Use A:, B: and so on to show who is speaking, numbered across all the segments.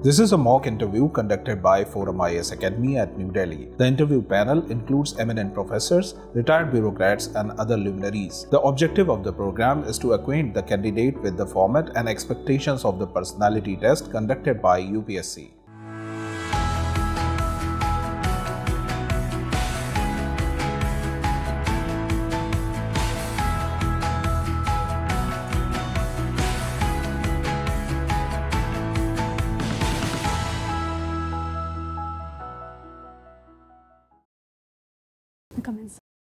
A: This is a mock interview conducted by ForumIAS Academy at New Delhi. The interview panel includes eminent professors, retired bureaucrats, and other luminaries. The objective of the program is to acquaint the candidate with the format and expectations of the personality test conducted by UPSC.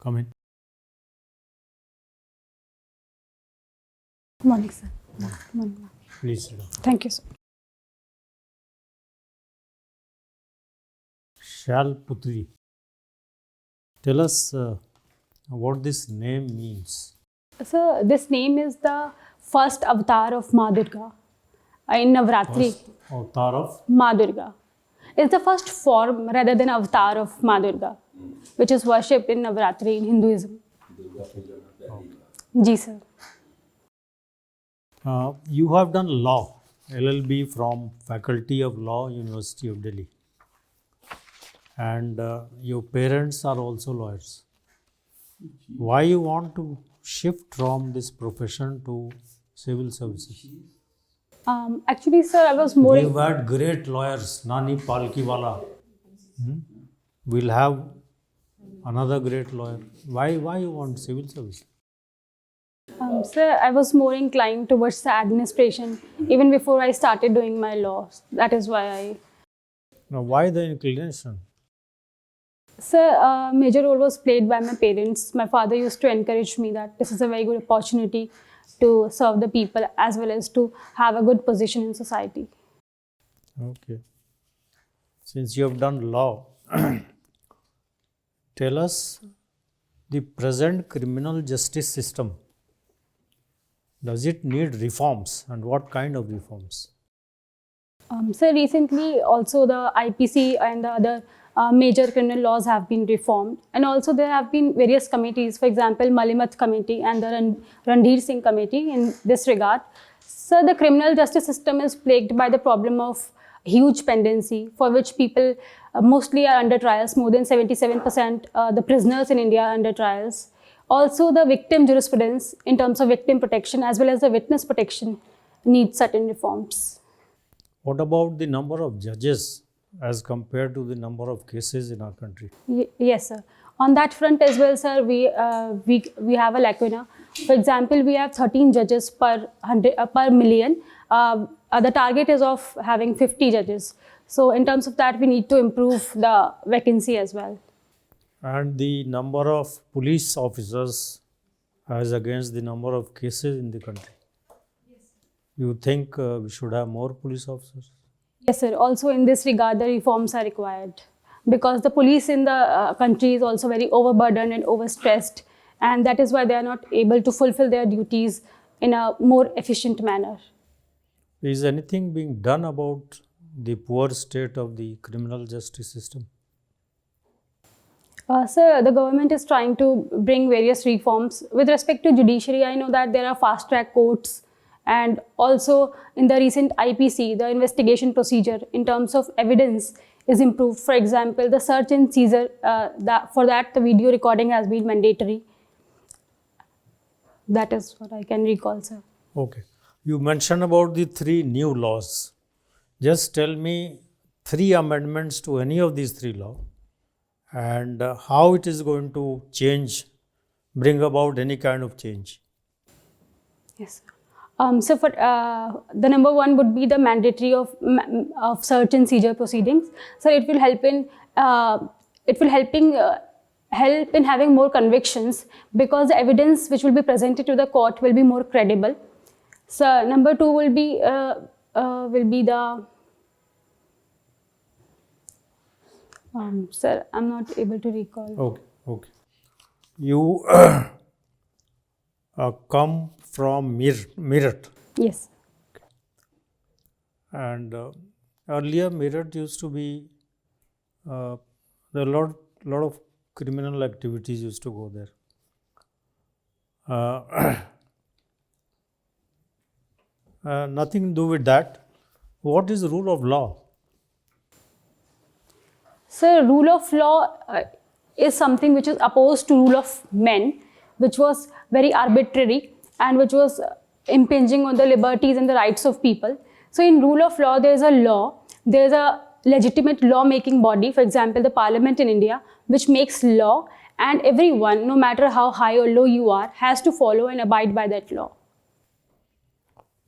B: Come in.
C: Good morning, sir. Good morning.
B: Please sit down.
C: Thank you, sir.
B: Shailputri. Tell us what this name means.
C: Sir, this name is the first avatar of Ma Durga in Navratri.
B: First avatar of
C: Ma Durga. It's the first form rather than avatar of Ma Durga, which is worshipped in Navratri in Hinduism. Ji, sir.
B: You have done law, LLB from Faculty of Law, University of Delhi. And your parents are also lawyers. Why you want to shift from this profession to civil services?
C: Actually, sir, I was more...
B: We've had great lawyers, Nani Palkiwala. We'll have another great lawyer. Why you want civil service?
C: Sir, I was more inclined towards the administration even before I started doing my law. That is why I...
B: Now, why the inclination?
C: Sir, major role was played by my parents. My father used to encourage me that this is a very good opportunity to serve the people as well as to have a good position in society.
B: Okay. Since you have done law, tell us the present criminal justice system. Does it need reforms, and what kind of reforms?
C: Sir, recently also the IPC and the other major criminal laws have been reformed, and also there have been various committees, for example, Malimat Committee and the Randhir Singh Committee in this regard. So the criminal justice system is plagued by the problem of huge pendency, for which people mostly are under trials. More than 77% the prisoners in India are under trials. Also, the victim jurisprudence in terms of victim protection as well as the witness protection needs certain reforms.
B: What about the number of judges as compared to the number of cases in our country?
C: Yes, sir. On that front as well, sir, we have a lacuna. For example, we have 13 judges per million. The target is of having 50 judges. So in terms of that, we need to improve the vacancy as well.
B: And the number of police officers as against the number of cases in the country. You think we should have more police officers?
C: Yes, sir. Also in this regard, the reforms are required because the police in the country is also very overburdened and overstressed, and that is why they are not able to fulfill their duties in a more efficient manner.
B: Is anything being done about the poor state of the criminal justice system?
C: Sir, the government is trying to bring various reforms. With respect to judiciary, I know that there are fast-track courts, and also in the recent IPC, the investigation procedure in terms of evidence is improved. For example, the search and seizure, for that the video recording has been mandatory. That is what I can recall, sir.
B: Okay. You mentioned about the 3 new laws. Just tell me 3 amendments to any of these 3 laws and how it is going to change, bring about any kind of change.
C: Yes. So for the number 1 would be the mandatory of search and seizure proceedings. So it will help in having more convictions because the evidence which will be presented to the court will be more credible. So number 2 will be the sir, I'm not able to recall.
B: Okay. You come from Meerut.
C: Yes.
B: And earlier Meerut used to be, there are a lot of criminal activities used to go there. Nothing to do with that. What is the rule of law
C: So rule of law is something which is opposed to rule of men, which was very arbitrary and which was impinging on the liberties and the rights of people. So in rule of law, there is a law, there is a legitimate law-making body, for example, the Parliament in India, which makes law, and everyone, no matter how high or low you are, has to follow and abide by that law.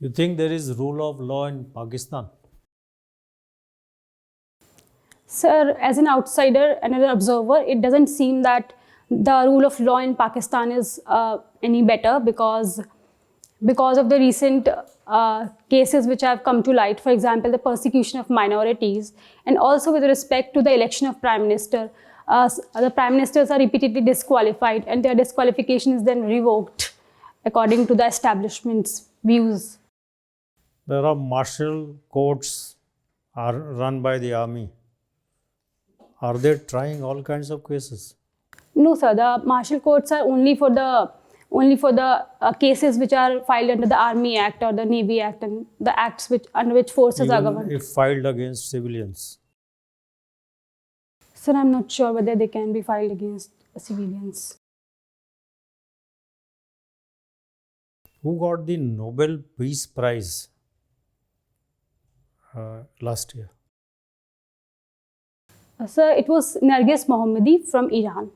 B: You think there is rule of law in Pakistan?
C: Sir, as an outsider and an observer, it doesn't seem that the rule of law in Pakistan is any better because of the recent cases which have come to light, for example, the persecution of minorities, and also with respect to the election of Prime Minister. The Prime Ministers are repeatedly disqualified and their disqualification is then revoked according to the establishment's views.
B: There are martial courts are run by the army. Are they trying all kinds of cases?
C: No, sir. The martial courts are only for the cases which are filed under the Army Act or the Navy Act and the acts under which forces are governed.
B: If filed against civilians?
C: Sir, I'm not sure whether they can be filed against civilians.
B: Who got the Nobel Peace Prize last year?
C: Sir, it was Narges Mohammadi from Iran.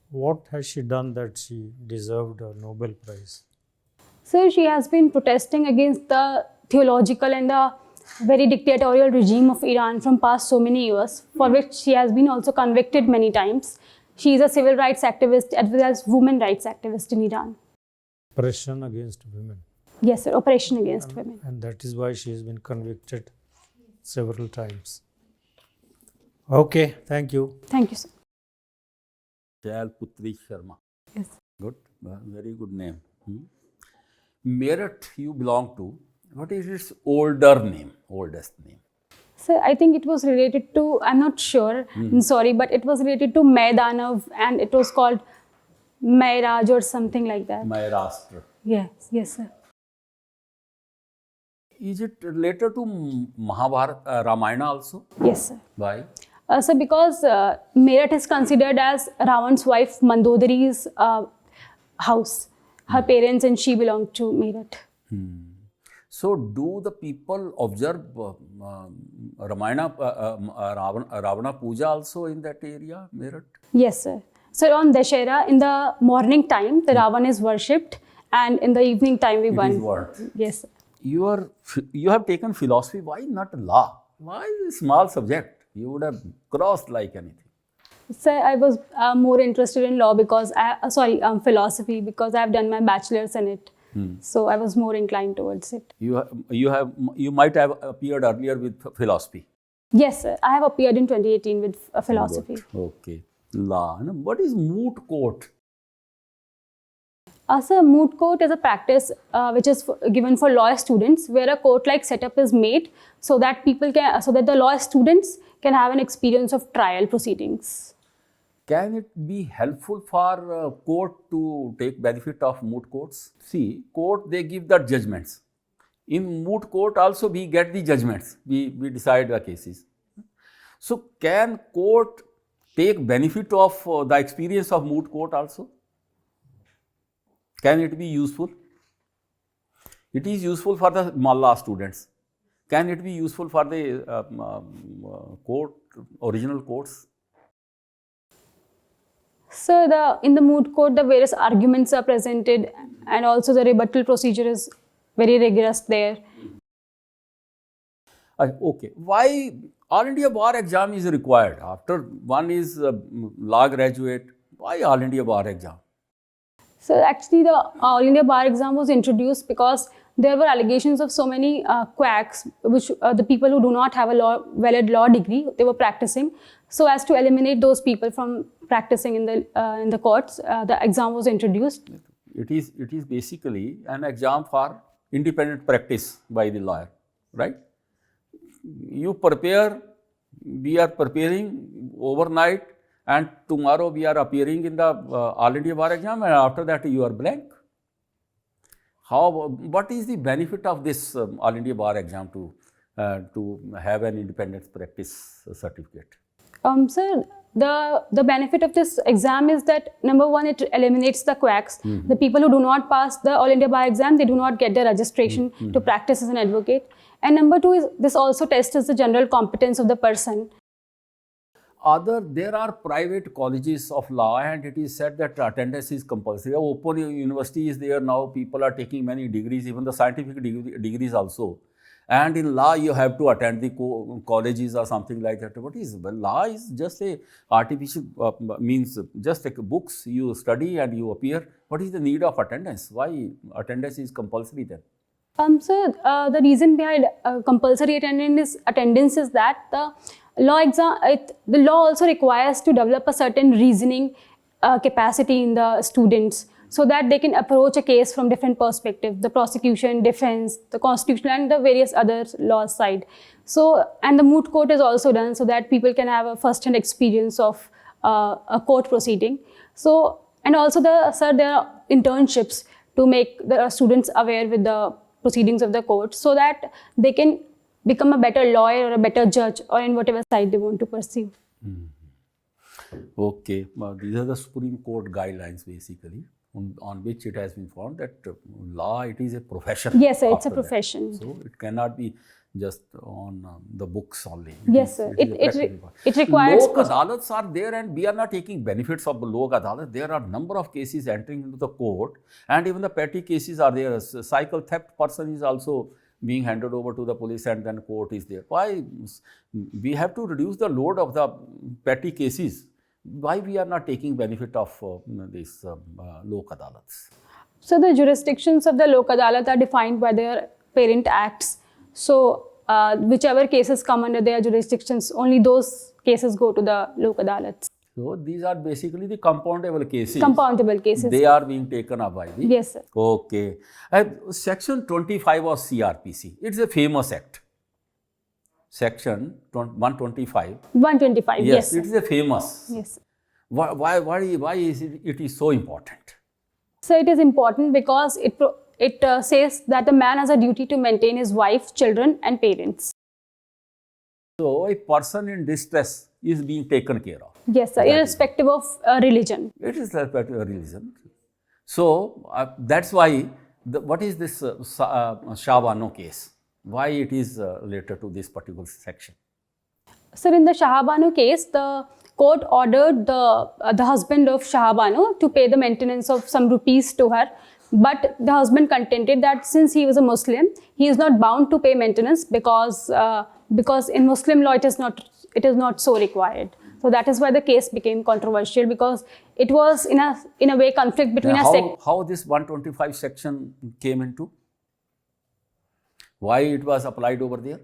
B: What has she done that she deserved a Nobel Prize?
C: Sir, she has been protesting against the theological and the very dictatorial regime of Iran from past so many years, for which she has been also convicted many times. She is a civil rights activist as well as women rights activist in Iran.
B: Oppression against women.
C: Yes, sir, oppression against women.
B: And that is why she has been convicted several times. Okay, thank you.
C: Thank you, sir.
D: Shailputri Sharma.
C: Yes.
D: Good, very good name. Meerut you belong to. What is its oldest name?
C: Sir, I think it was related to, I'm not sure, I'm sorry, but it was related to Maidanav and it was called Mairaj or something like that.
D: Maharashtra.
C: Yes, yes, sir.
D: Is it related to Mahabharata, Ramayana also?
C: Yes, sir.
D: Why?
C: So because Meerut is considered as Ravan's wife Mandodari's house. Her parents and she belonged to Meerut.
D: So, do the people observe Ramayana, Ravana Puja also in that area, Meerut?
C: Yes, sir. So on Dashera, in the morning time, the Ravan is worshipped, and in the evening time, we burn.
D: It is burnt.
C: Yes, sir.
D: You have taken philosophy. Why not law? Why a small subject? You would have crossed like anything.
C: Sir, I was more interested in law because philosophy because I have done my bachelor's in it. So I was more inclined towards it.
D: You might have appeared earlier with philosophy.
C: Yes, sir. I have appeared in 2018 with philosophy.
D: Good. Okay. Law. What is moot court?
C: So moot court is a practice which is given for law students, where a court-like setup is made so that the law students can have an experience of trial proceedings.
D: Can it be helpful for court to take benefit of moot courts? See, court, they give the judgments. In moot court also we get the judgments. We decide the cases. So can court take benefit of the experience of moot court also? Can it be useful? It is useful for the law students. Can it be useful for the original courts?
C: So in the moot court, the various arguments are presented and also the rebuttal procedure is very rigorous there.
D: Okay. Why All India Bar exam is required? After one is law graduate, why All India Bar exam?
C: So actually the All India Bar exam was introduced because there were allegations of so many quacks, which the people who do not have a valid law degree, they were practicing. So as to eliminate those people from practicing in the courts, the exam was introduced.
D: It is basically an exam for independent practice by the lawyer, right? You prepare, we are preparing overnight, and tomorrow we are appearing in the All India Bar exam, and after that you are blank. What is the benefit of this All India Bar exam to have an independent practice certificate?
C: Sir, the benefit of this exam is that number one, it eliminates the quacks. The people who do not pass the All India Bar exam, they do not get the registration to practice as an advocate. And number two is this also tests the general competence of the person.
D: There are private colleges of law, and it is said that attendance is compulsory. Open university is there now. People are taking many degrees, even the scientific degrees also. And in law, you have to attend the colleges or something like that. What is law? Is just a artificial means just like books you study and you appear. What is the need of attendance? Why attendance is compulsory then?
C: So the reason behind compulsory attendance is that the law also requires to develop a certain reasoning capacity in the students, so that they can approach a case from different perspectives, the prosecution, defense, the constitutional and the various other laws side. So, and the moot court is also done so that people can have a first-hand experience of a court proceeding. So, and also there are internships to make the students aware with the proceedings of the court, so that they can become a better lawyer or a better judge or in whatever side they want to pursue.
D: Okay, these are the Supreme Court guidelines basically, on which it has been found that law, it is a profession.
C: Yes, sir, it's a profession.
D: So it cannot be just on the books only.
C: Yes, sir. It requires...
D: Lok adalats are there, and we are not taking benefits of the Lok adalat. There are number of cases entering into the court, and even the petty cases are there. A cycle theft person is also being handed over to the police, and then court is there. Why? We have to reduce the load of the petty cases. Why we are not taking benefit of these Lok adalats?
C: So the jurisdictions of the Lok Adalat are defined by their parent acts. So whichever cases come under their jurisdictions, only those cases go to the Lok Adalats.
D: So these are basically the compoundable cases.
C: Compoundable cases.
D: They are being taken up by the...
C: Yes, sir.
D: Okay. Section 25 of CRPC, it's a famous act. Section 125.
C: 125, yes,
D: it is a famous.
C: Yes, sir.
D: Why is it is so important?
C: So it is important because it says that a man has a duty to maintain his wife, children and parents.
D: So a person in distress is being taken care of.
C: Yes, sir, irrespective of religion.
D: It is irrespective of religion. So that's why, what is this Shah Bano case? Why it is related to this particular section?
C: Sir, in the Shah Bano case, the court ordered the husband of Shah Bano to pay the maintenance of some rupees to her. But the husband contended that since he was a Muslim, he is not bound to pay maintenance because in Muslim law it is not so required. So that is why the case became controversial, because it was in a way conflict between
D: how this 125 section came into? Why it was applied over there?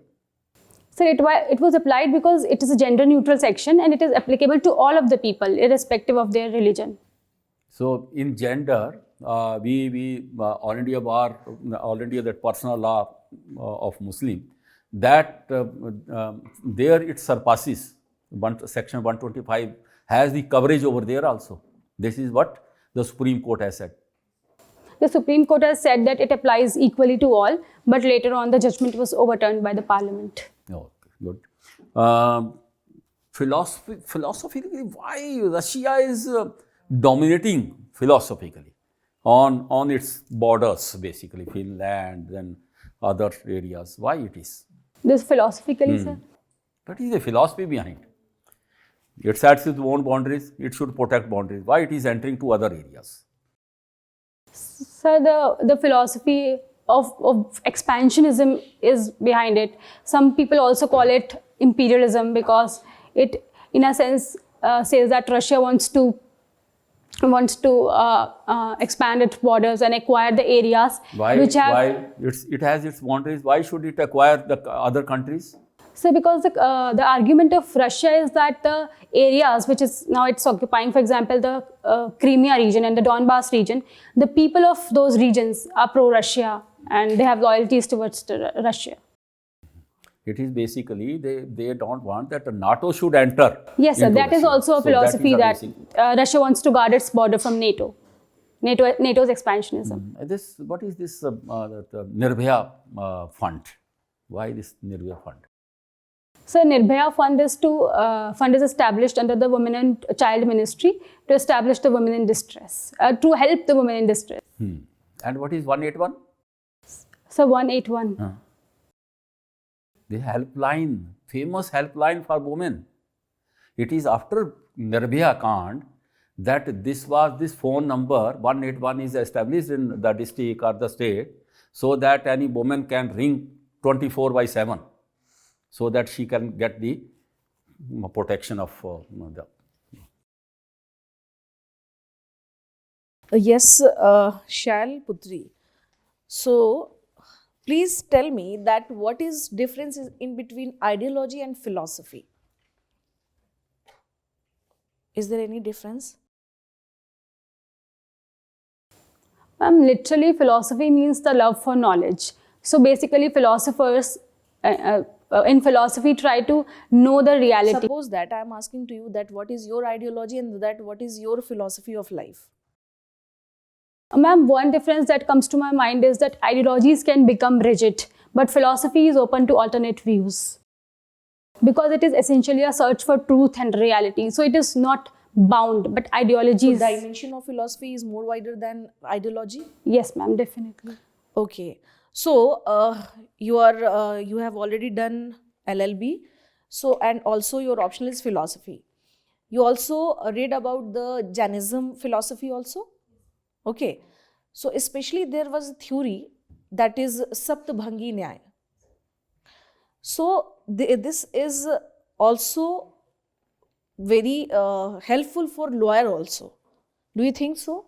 C: So it was applied because it is a gender neutral section and it is applicable to all of the people irrespective of their religion.
D: So in gender, we All India Bar, All India, that personal law of Muslim, that there it surpasses. Section 125 has the coverage over there also. This is what the Supreme Court has said.
C: The Supreme Court has said that it applies equally to all, but later on the judgment was overturned by the Parliament.
D: Okay, good. Philosophically, why Russia is dominating philosophically on its borders, basically Finland and other areas? Why it is?
C: This philosophically, sir?
D: What is the philosophy behind? It sets its own boundaries. It should protect boundaries. Why it is entering to other areas?
C: Sir, the philosophy of expansionism is behind it. Some people also call it imperialism because it, in a sense, says that Russia wants to expand its borders and acquire the areas
D: why it has its boundaries. Why should it acquire the other countries?
C: So because the argument of Russia is that the areas which is now it's occupying, for example, the Crimea region and the Donbass region, the people of those regions are pro-Russia and they have loyalties towards Russia.
D: It is basically, they don't want that NATO should enter.
C: Yes, sir. That Russia. Is also a philosophy that Russia wants to guard its border from NATO. NATO's expansionism.
D: What is this the Nirbhaya fund? Why this Nirbhaya fund?
C: So Nirbhaya fund is established under the Women and Child Ministry to establish the women in distress, to help the women in distress.
D: And what is 181?
C: So 181.
D: The helpline, famous helpline for women. It is after Nirbhaya Kand that this phone number 181 is established in the district or the state, so that any woman can ring 24/7, so that she can get the protection of the.
E: Yes, Shailputri. So, please tell me that what is difference in between ideology and philosophy? Is there any difference?
C: Literally, philosophy means the love for knowledge. So basically, philosophers in philosophy try to know the reality.
E: Suppose that I am asking to you that what is your ideology and that what is your philosophy of life?
C: Ma'am, one difference that comes to my mind is that ideologies can become rigid, but philosophy is open to alternate views. Because it is essentially a search for truth and reality. So it is not bound, but ideologies.
E: So dimension of philosophy is more wider than ideology?
C: Yes, ma'am, definitely.
E: Okay. So you have already done LLB. So and also your optional is philosophy. You also read about the Jainism philosophy also? Okay. So especially there was a theory that is Saptabhangi Nyaya. So this is also very helpful for lawyer also. Do you think so?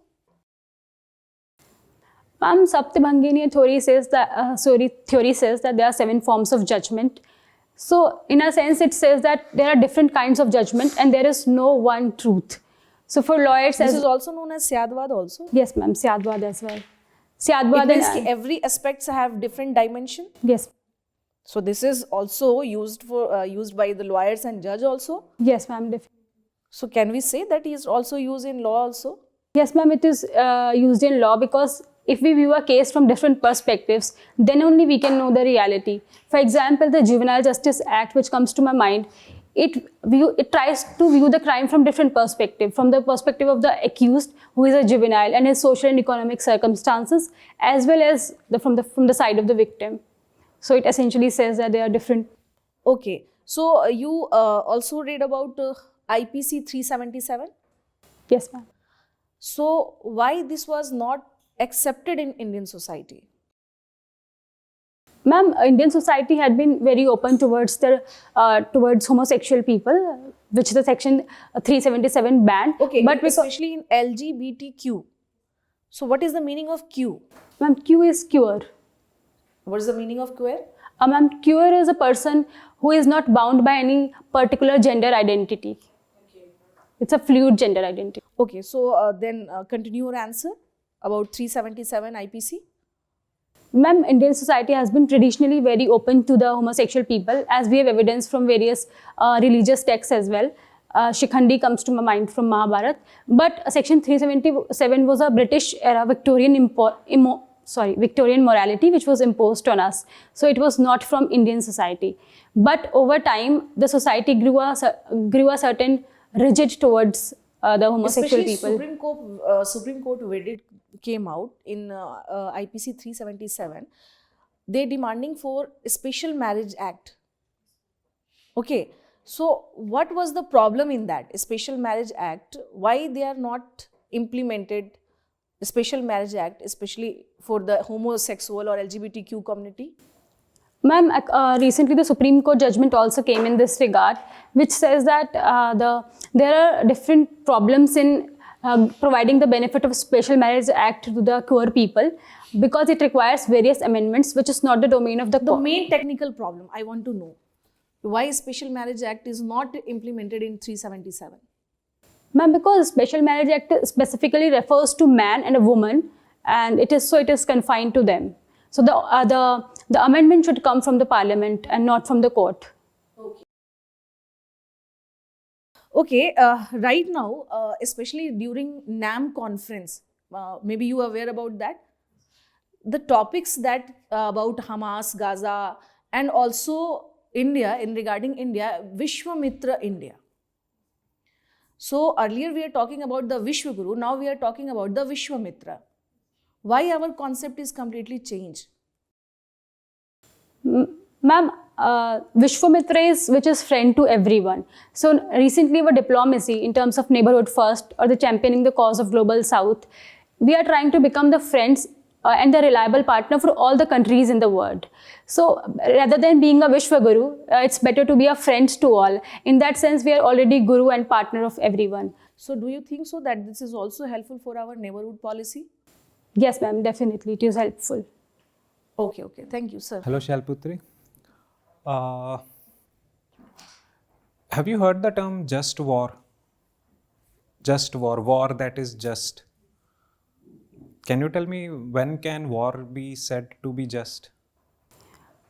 C: Saptabhangini theory says that there are 7 forms of judgment. So in a sense, it says that there are different kinds of judgment and there is no one truth. So for lawyers,
E: this is also known as Syadvad also?
C: Yes, ma'am, Syadvad as well.
E: It means every aspects have different dimension?
C: Yes.
E: So this is also used by the lawyers and judge also?
C: Yes, ma'am.
E: So can we say that is also used in law also?
C: Yes, ma'am, it is used in law because if we view a case from different perspectives, then only we can know the reality. For example, the Juvenile Justice Act, which comes to my mind, it tries to view the crime from different perspective, from the perspective of the accused, who is a juvenile, and his social and economic circumstances, as well as from the side of the victim. So it essentially says that they are different.
E: Okay. So you also read about IPC 377?
C: Yes, ma'am.
E: So why this was not accepted in Indian society?
C: Ma'am, Indian society had been very open towards homosexual people, which the section 377 banned.
E: Okay, but especially in LGBTQ. So what is the meaning of Q?
C: Ma'am, Q is queer.
E: What is the meaning of queer?
C: Ma'am, queer is a person who is not bound by any particular gender identity. Okay. It's a fluid gender identity.
E: Okay, so then continue your answer about 377 IPC.
C: Ma'am, Indian society has been traditionally very open to the homosexual people, as we have evidence from various religious texts as well. Shikhandi comes to my mind from Mahabharata. But section 377 was a British era Victorian morality which was imposed on us. So it was not from Indian society. But over time, the society grew a certain rigid towards the homosexual people.
E: Supreme Court verdict came out in IPC 377. They demanding for a Special Marriage Act. Okay, so what was the problem in that Special Marriage Act? Why they are not implemented the Special Marriage Act, especially for the homosexual or LGBTQ community?
C: Ma'am, recently the Supreme Court judgment also came in this regard, which says that there are different problems in providing the benefit of Special Marriage Act to the queer people because it requires various amendments, which is not the domain of the court.
E: The main technical problem I want to know, why Special Marriage Act is not implemented in 377?
C: Ma'am, because Special Marriage Act specifically refers to man and a woman, and it is confined to them. So the amendment should come from the parliament and not from the court.
E: Okay, right now, especially during NAM conference, maybe you are aware about that. The topics that about Hamas, Gaza, and also India, in regarding India, Vishwamitra India. So earlier we are talking about the Vishwaguru, now we are talking about the Vishwamitra. Why our concept is completely changed?
C: Ma'am, Vishwamitra is which is friend to everyone. So recently our diplomacy in terms of neighborhood first or the championing the cause of global south, we are trying to become the friends and the reliable partner for all the countries in the world. So rather than being a Vishwaguru, it's better to be a friend to all. In that sense, we are already guru and partner of everyone.
E: So do you think so that this is also helpful for our neighborhood policy?
C: Yes, ma'am, definitely it is helpful.
E: Okay, thank you, sir.
F: Hello, Shailputri. Have you heard the term just war? Just war, war that is just. Can you tell me when can war be said to be just?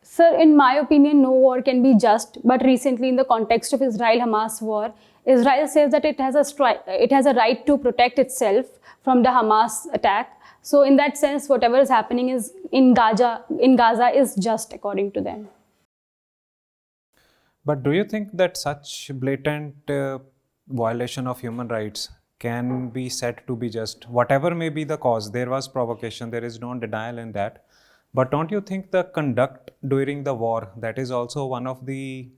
C: Sir, in my opinion, no war can be just. But recently, in the context of Israel-Hamas war, Israel says that it has a right to protect itself from the Hamas attack. So, in that sense, whatever is happening is in Gaza is just according to them.
F: But do you think that such blatant violation of human rights can be said to be just? Whatever may be the cause, there was provocation, there is no denial in that. But don't you think the conduct during the war, that is also one of the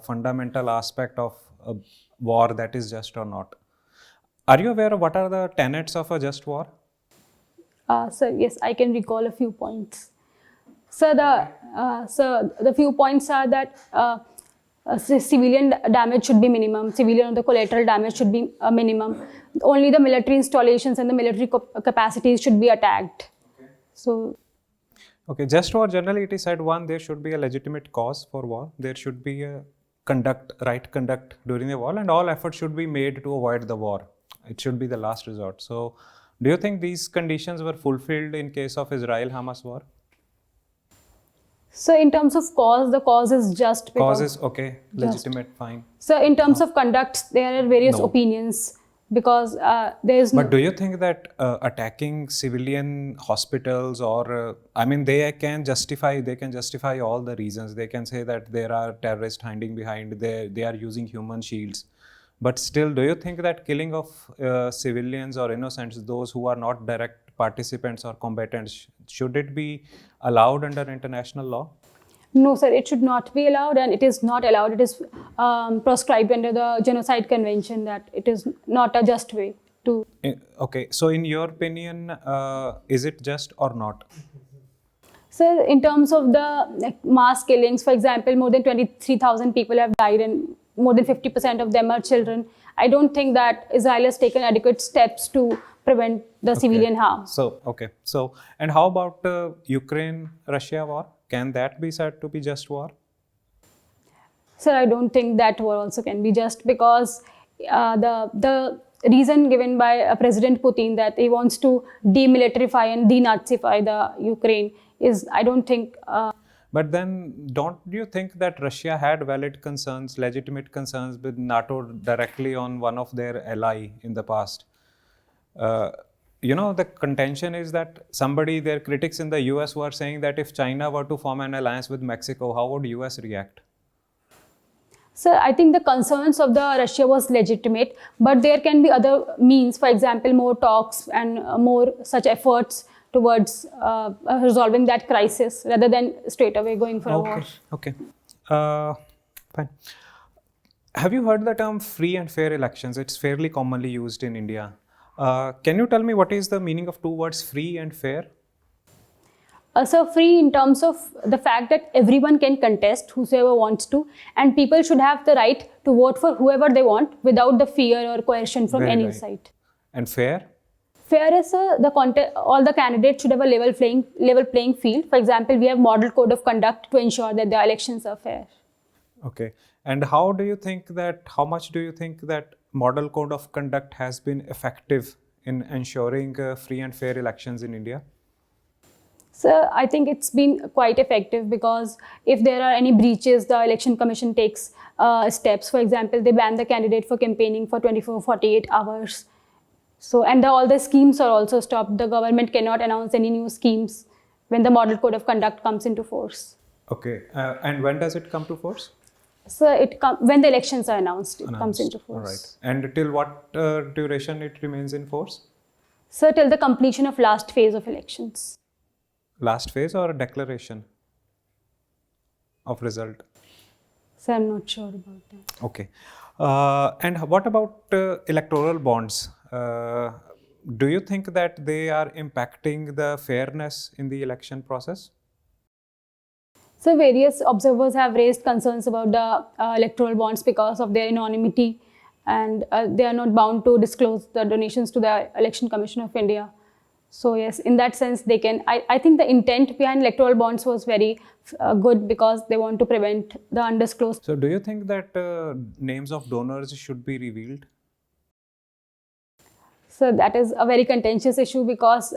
F: fundamental aspect of a war that is just or not? Are you aware of what are the tenets of a just war?
C: Sir, yes, I can recall a few points. So the few points are that civilian damage should be minimum, civilian or the collateral damage should be a minimum. Only the military installations and the military capacities should be attacked.
F: Okay, just war generally it is said, one, there should be a legitimate cause for war. There should be a right conduct during the war, and all efforts should be made to avoid the war. It should be the last resort. So, do you think these conditions were fulfilled in case of Israel-Hamas war?
C: So, in terms of cause, the cause is just.
F: Cause is okay, legitimate, fine.
C: So, in terms of conduct, there are various opinions because there is no.
F: But do you think that attacking civilian hospitals or, I mean, they can justify all the reasons. They can say that there are terrorists hiding behind, they are using human shields. But still, do you think that killing of civilians or innocents, those who are not direct participants or combatants, should it be allowed under international law?
C: No, sir, it should not be allowed, and it is not allowed. It is proscribed under the Genocide Convention that it is not a just way to.
F: Okay, so in your opinion, is it just or not?
C: Sir, in terms of the mass killings, for example, more than 23,000 people have died and more than 50% of them are children. I don't think that Israel has taken adequate steps to prevent the civilian harm.
F: So, and how about Ukraine-Russia war? Can that be said to be just war?
C: Sir, I don't think that war also can be just because the reason given by President Putin that he wants to demilitarize and denazify the Ukraine is, I don't think.
F: But then, don't you think that Russia had valid concerns, legitimate concerns with NATO directly on one of their ally in the past? The contention is that their critics in the US were saying that if China were to form an alliance with Mexico, how would US react?
C: Sir, I think the concerns of the Russia was legitimate, but there can be other means, for example, more talks and more such efforts towards resolving that crisis rather than straight away going for a war.
F: Okay. Fine. Have you heard the term free and fair elections? It's fairly commonly used in India. Can you tell me what is the meaning of two words, free and fair?
C: So free in terms of the fact that everyone can contest, whosoever wants to, and people should have the right to vote for whoever they want without the fear or coercion from any side.
F: And fair?
C: Fair is all the candidates should have a level playing field. For example, we have model code of conduct to ensure that the elections are fair.
F: Okay. And how much do you think that model code of conduct has been effective in ensuring free and fair elections in India?
C: So I think it's been quite effective because if there are any breaches, the Election Commission takes steps. For example, they ban the candidate for campaigning for 24-48 hours. So, and all the schemes are also stopped. The government cannot announce any new schemes when the model code of conduct comes into force.
F: Okay. And when does it come to force?
C: So when the elections are announced, it comes into force.
F: All right. And till what duration it remains in force?
C: So till the completion of last phase of elections.
F: Last phase or declaration of result?
C: So I'm not sure about that.
F: Okay. And what about electoral bonds? Do you think that they are impacting the fairness in the election process?
C: So various observers have raised concerns about the electoral bonds because of their anonymity, and they are not bound to disclose the donations to the Election Commission of India. So yes, in that sense, they can. I think the intent behind electoral bonds was very good because they want to prevent the undisclosed.
F: So do you think that names of donors should be revealed?
C: So that is a very contentious issue because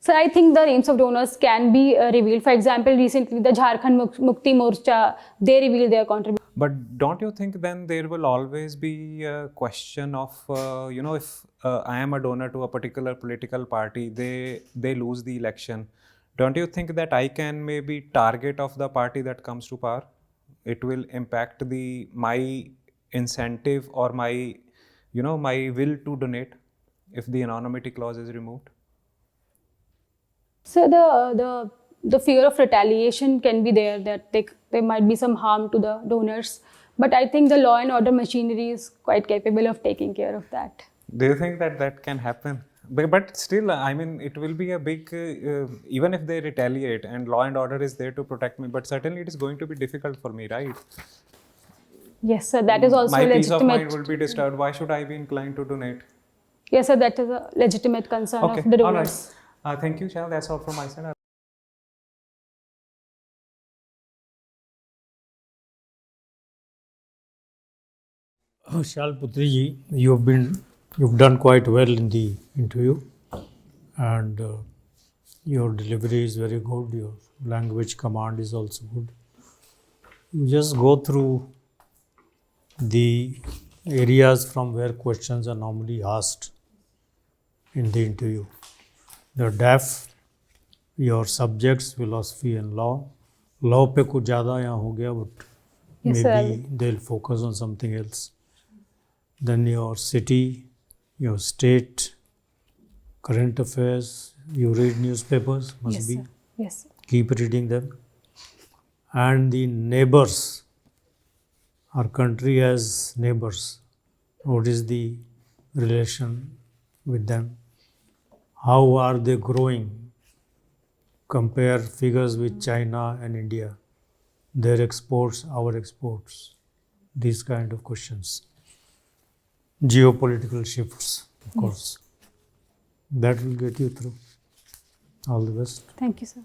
C: so I think the names of donors can be revealed. For example, recently the Jharkhand Mukti Morcha, they revealed their contribution.
F: But don't you think then there will always be a question of, if I am a donor to a particular political party, they lose the election. Don't you think that I can maybe target of the party that comes to power? It will impact my incentive or my will to donate if the anonymity clause is removed?
C: So the fear of retaliation can be there, that there might be some harm to the donors. But I think the law and order machinery is quite capable of taking care of that.
F: Do you think that can happen? But still, I mean, it will be a big, even if they retaliate and law and order is there to protect me, but certainly it is going to be difficult for me, right?
C: Yes, sir, that is also
F: my
C: legitimate.
F: Peace of mind will be disturbed. Why should I be inclined to donate?
C: Yes, sir, that is a legitimate concern of the donors.
F: All right. Thank you, Shail. That's all from my side.
B: Shailputri ji, you've done quite well in the interview, and your delivery is very good. Your language command is also good. You just go through the areas from where questions are normally asked in the interview. The DEF, your subjects, philosophy and law. Law पे कुछ ज़्यादा यहाँ हो गया, but
C: Yes,
B: maybe
C: sir.
B: they'll focus on something else. Then your city, your state, current affairs. You read newspapers, must
C: Yes,
B: be.
C: sir. Yes, sir.
B: Keep reading them. And the neighbors. Our country has neighbors. What is the relation with them? How are they growing? Compare figures with China and India. Their exports, our exports. These kind of questions. Geopolitical shifts, of course. That will get you through. All the best.
C: Thank you, sir.